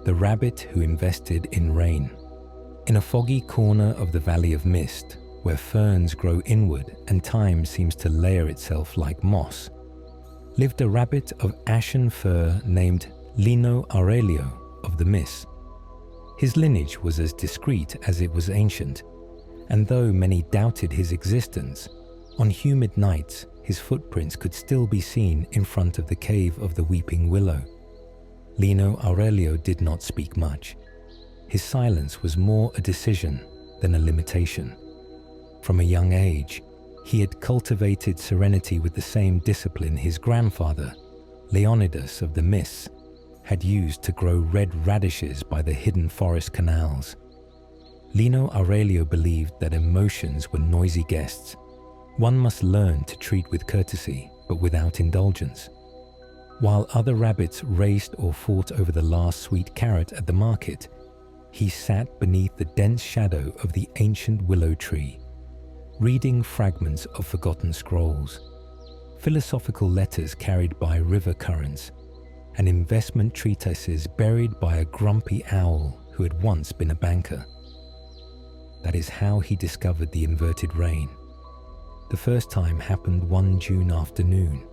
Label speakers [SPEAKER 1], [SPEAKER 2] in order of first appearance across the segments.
[SPEAKER 1] The Rabbit Who Invested in Rain. In a foggy corner of the Valley of Mist, where ferns grow inward and time seems to layer itself like moss, lived a rabbit of ashen fur named Lino Aurelio of the Miss. His lineage was as discreet as it was ancient, and though many doubted his existence, on humid nights his footprints could still be seen in front of the cave of the Weeping Willow. Lino Aurelio did not speak much. His silence was more a decision than a limitation. From a young age, he had cultivated serenity with the same discipline his grandfather, Leonidas of the Miss, had used to grow red radishes by the hidden forest canals. Lino Aurelio believed that emotions were noisy guests. One must learn to treat with courtesy, but without indulgence. While other rabbits raced or fought over the last sweet carrot at the market, he sat beneath the dense shadow of the ancient willow tree, reading fragments of forgotten scrolls, philosophical letters carried by river currents, and investment treatises buried by a grumpy owl who had once been a banker. That is how he discovered the inverted rain. The first time happened one June afternoon,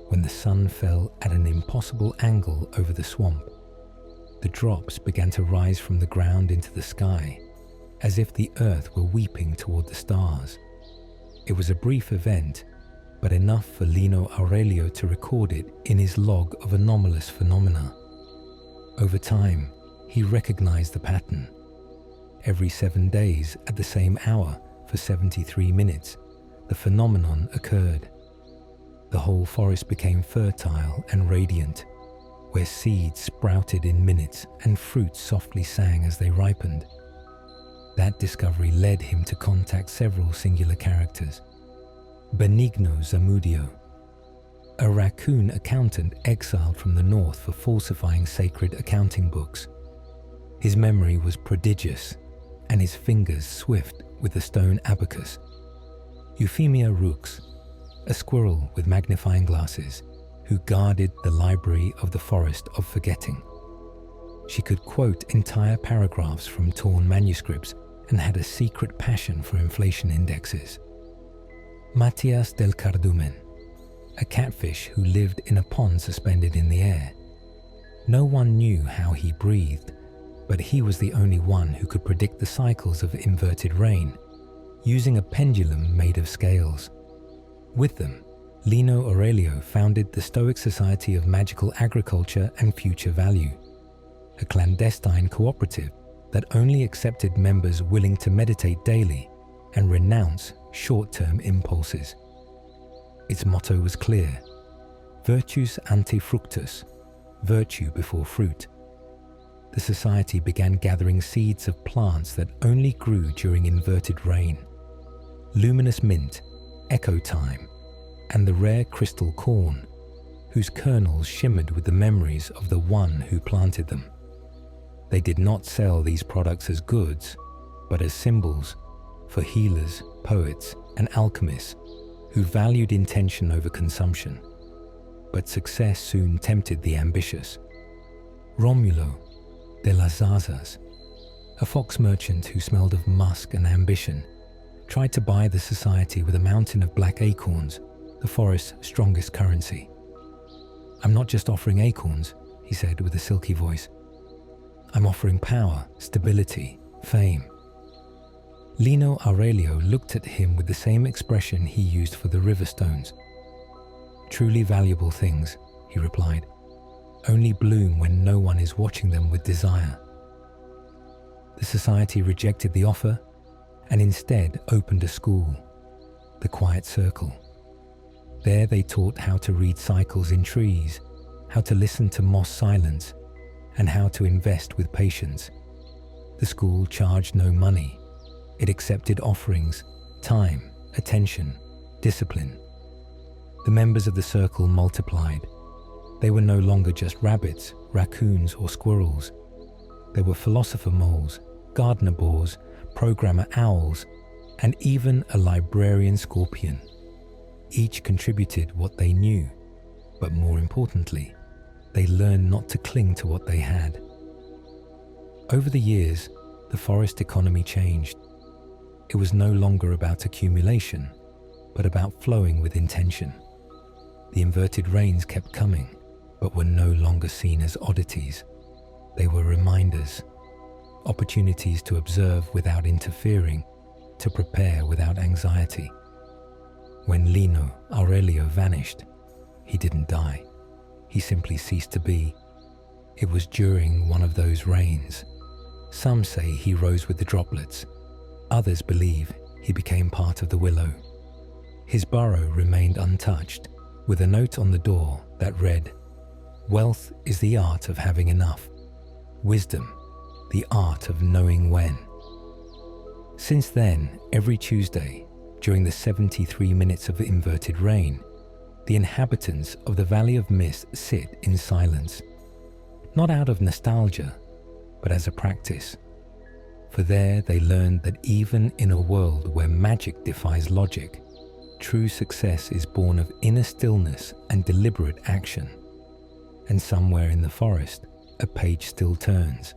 [SPEAKER 1] when the sun fell at an impossible angle over the swamp. The drops began to rise from the ground into the sky, as if the earth were weeping toward the stars. It was a brief event, but enough for Lino Aurelio to record it in his log of anomalous phenomena. Over time, he recognized the pattern. Every 7 days, at the same hour, for 73 minutes, the phenomenon occurred. The whole forest became fertile and radiant, where seeds sprouted in minutes and fruits softly sang as they ripened. That discovery led him to contact several singular characters. Benigno Zamudio, a raccoon accountant exiled from the north for falsifying sacred accounting books. His memory was prodigious, and his fingers swift with the stone abacus. Euphemia Rux, a squirrel with magnifying glasses, who guarded the library of the Forest of Forgetting. She could quote entire paragraphs from torn manuscripts and had a secret passion for inflation indexes. Matias del Cardumen, a catfish who lived in a pond suspended in the air. No one knew how he breathed, but he was the only one who could predict the cycles of inverted rain, using a pendulum made of scales. With them, Lino Aurelio founded the Stoic Society of Magical Agriculture and Future Value, a clandestine cooperative that only accepted members willing to meditate daily and renounce short-term impulses. Its motto was clear: Virtus ante fructus, virtue before fruit. The society began gathering seeds of plants that only grew during inverted rain: luminous mint, echo time, and the rare crystal corn, whose kernels shimmered with the memories of the one who planted them. They did not sell these products as goods, but as symbols for healers, poets, and alchemists who valued intention over consumption. But success soon tempted the ambitious. Romulo de las Zarzas, a fox merchant who smelled of musk and ambition, tried to buy the society with a mountain of black acorns, the forest's strongest currency. "I'm not just offering acorns," he said with a silky voice. "I'm offering power, stability, fame." Lino Aurelio looked at him with the same expression he used for the river stones. "Truly valuable things," he replied, "only bloom when no one is watching them with desire." The society rejected the offer and instead opened a school, the Quiet Circle. There they taught how to read cycles in trees, how to listen to moss silence, and how to invest with patience. The school charged no money. It accepted offerings, time, attention, discipline. The members of the circle multiplied. They were no longer just rabbits, raccoons, or squirrels. They were philosopher moles, gardener boars, programmer owls, and even a librarian scorpion. Each contributed what they knew, but more importantly, they learned not to cling to what they had. Over the years, the forest economy changed. It was no longer about accumulation, but about flowing with intention. The inverted rains kept coming, but were no longer seen as oddities. They were reminders, opportunities to observe without interfering, to prepare without anxiety. When Lino Aurelio vanished, he didn't die. He simply ceased to be. It was during one of those rains. Some say he rose with the droplets. Others believe he became part of the willow. His burrow remained untouched, with a note on the door that read, "Wealth is the art of having enough. Wisdom, the art of knowing when." Since then, every Tuesday, during the 73 minutes of inverted rain, the inhabitants of the Valley of Mist sit in silence, not out of nostalgia, but as a practice. For there they learned that even in a world where magic defies logic, true success is born of inner stillness and deliberate action. And somewhere in the forest, a page still turns,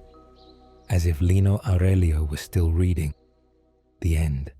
[SPEAKER 1] as if Lino Aurelio was still reading. The end.